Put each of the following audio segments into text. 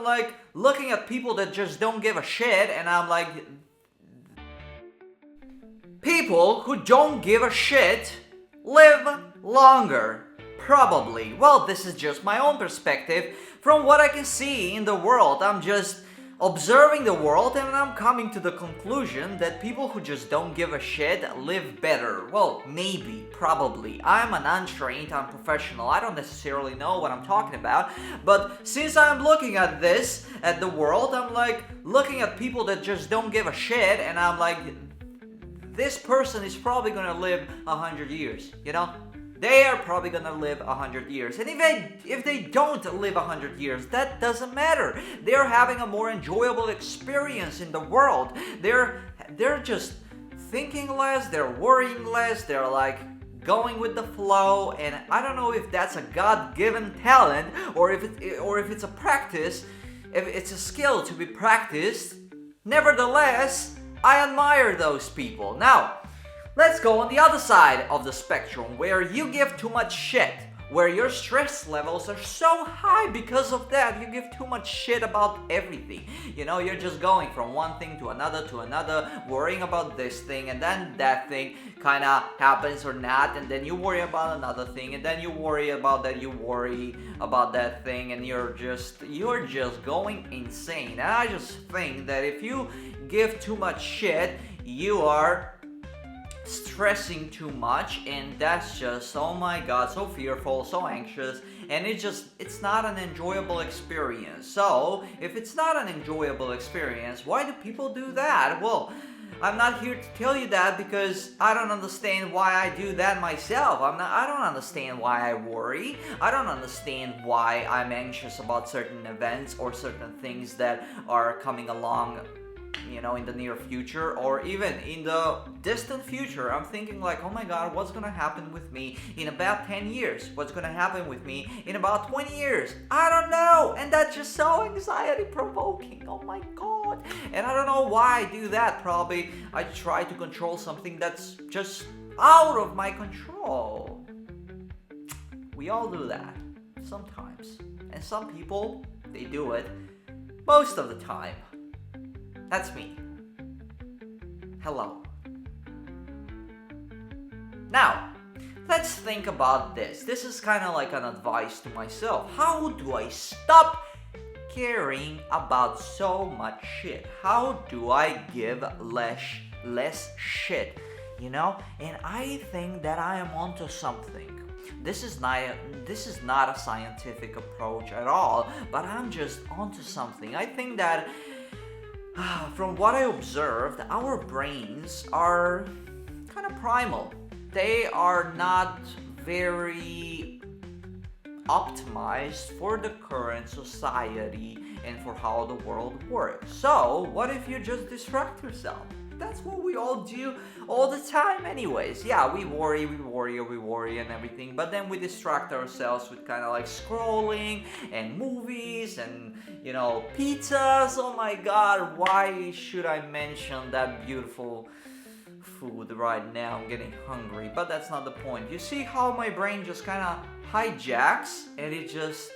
I'm like looking at people that just don't give a shit, and I'm like, people who don't give a shit live longer. Probably. Well, this is just my own perspective from what I can see in the world. I'm just observing the world, and I'm coming to the conclusion that people who just don't give a shit live better. Well, maybe, probably. I'm an untrained, unprofessional. I don't necessarily know what I'm talking about. But since I'm looking at this, at the world, I'm like looking at people that just don't give a shit, and I'm like, this person is probably gonna live 100 years, you know? They are probably gonna live 100 years. And if they don't live 100 years, that doesn't matter. They're having a more enjoyable experience in the world. They're just thinking less, they're worrying less, they're like going with the flow. And I don't know if that's a God-given talent or if it's a practice, if it's a skill to be practiced. Nevertheless, I admire those people. Now, let's go on the other side of the spectrum, where you give too much shit, where your stress levels are so high because of that. You give too much shit about everything. You know, you're just going from one thing to another, worrying about this thing, and then that thing kind of happens or not, and then you worry about another thing, and then you worry about that, you worry about that thing, and you're just going insane. And I just think that if you give too much shit, you are stressing too much, and that's just, oh my god, so fearful, so anxious, and it's not an enjoyable experience. So if it's not an enjoyable experience, why do people do that? Well, I'm not here to tell you that, because I don't understand why I do that myself. I don't understand why I worry. I don't understand why I'm anxious about certain events or certain things that are coming along, you know, in the near future or even in the distant future. I'm thinking like, oh my god, what's gonna happen with me in about 10 years? What's gonna happen with me in about 20 years? I don't know. And that's just so anxiety provoking. Oh my god. And I don't know why I do that. Probably I try to control something that's just out of my control. We all do that sometimes. And some people, they do it most of the time. That's me. Hello. Now, let's think about this. This is kind of like an advice to myself. How do I stop caring about so much shit? How do I give less shit? You know? And I think that I am onto something. This is not a scientific approach at all, but I'm just onto something. I think that from what I observed, our brains are kind of primal. They are not very optimized for the current society and for how the world works. So, what if you just distract yourself? That's what we all do all the time anyways. Yeah, we worry and everything, but then we distract ourselves with kind of like scrolling and movies and, you know, pizzas. Oh my god, why should I mention that beautiful food right now? I'm getting hungry, but that's not the point. You see how my brain just kind of hijacks and it just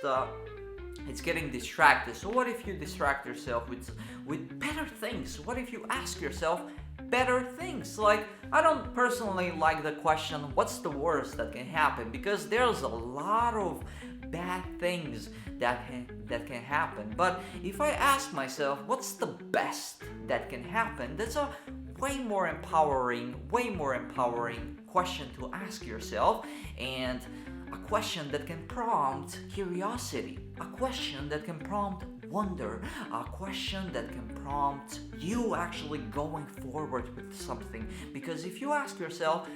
it's getting distracted. So what if you distract yourself with better things? What if you ask yourself better things? Like, I don't personally like the question, what's the worst that can happen? Because there's a lot of bad things that can happen. But if I ask myself, what's the best that can happen? That's a way more empowering question to ask yourself, and a question that can prompt curiosity, a question that can prompt wonder, a question that can prompt you actually going forward with something. Because if you ask yourself,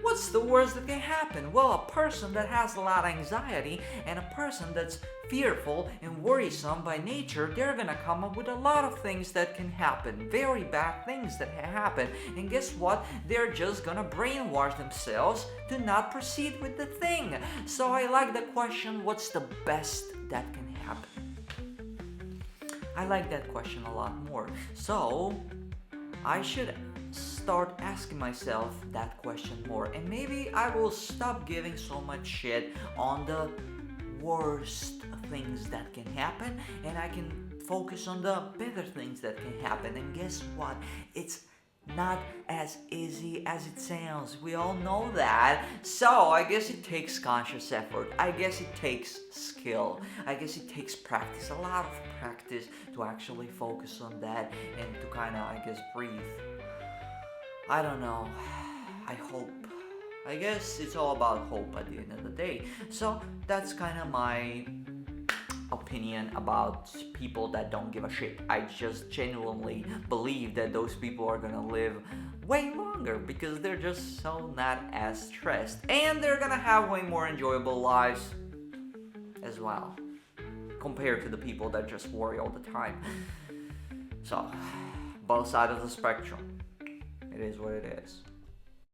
what's the worst that can happen? Well, a person that has a lot of anxiety and a person that's fearful and worrisome by nature, they're gonna come up with a lot of things that can happen, very bad things that can happen. And guess what? They're just gonna brainwash themselves to not proceed with the thing. So I like the question, what's the best that can happen? I like that question a lot more. So I should start asking myself that question more, and maybe I will stop giving so much shit on the worst things that can happen, and I can focus on the better things that can happen. And guess what? It's not as easy as it sounds. We all know that. So I guess it takes conscious effort. I guess it takes skill. I guess it takes practice, a lot of practice to actually focus on that and to kind of, I guess, breathe. I don't know. I hope. I guess it's all about hope at the end of the day. So that's kind of my opinion about people that don't give a shit. I just genuinely believe that those people are gonna live way longer because they're just so not as stressed, and they're gonna have way more enjoyable lives as well compared to the people that just worry all the time. So both sides of the spectrum, it is what it is.